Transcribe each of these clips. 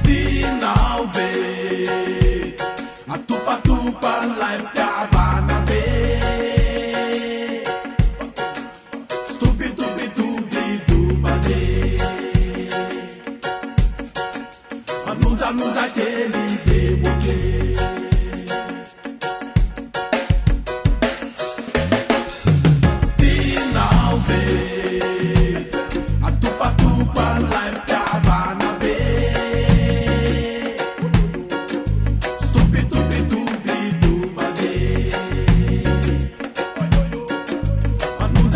Dinauve Atupa tupa life Havana Bay Stupid duba day Anuza keli de boke Dinauve Atupa tupa life Havana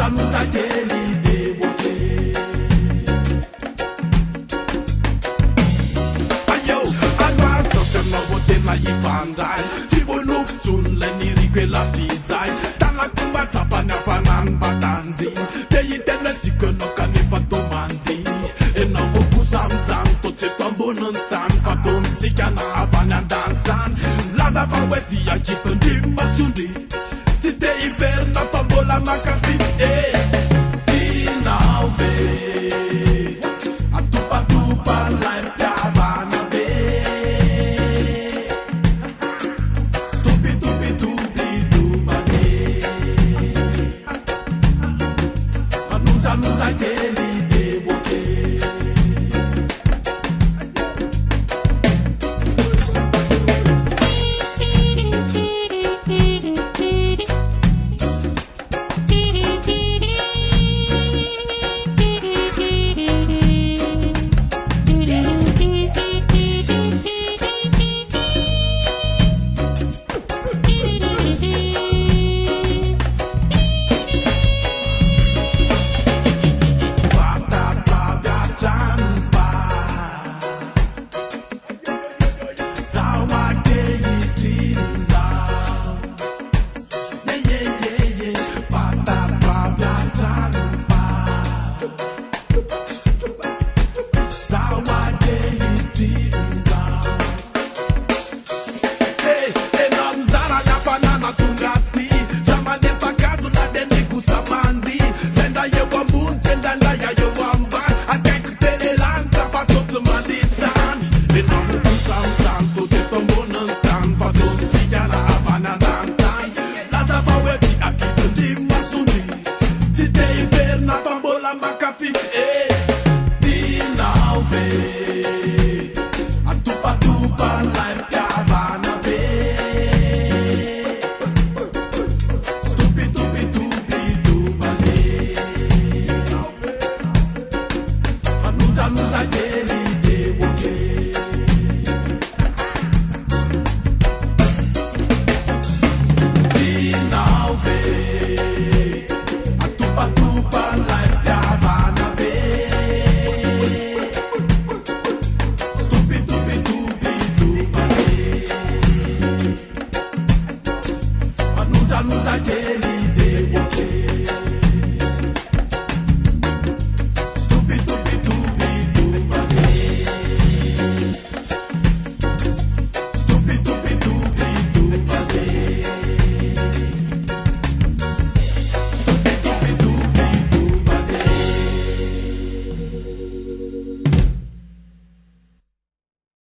Anuza keli de boke Ayo, anwa sofem na vote na yifandai Tibo luftun le nirikwe la fizai Tala kumba tapa na panan batandi Te yitene tiko no kane patomandi Ena woku samzam to te tombonan tan Patom tika na avanan dantan Laza faweti ya kipen di masundi Tite iver na pambola makapit, eh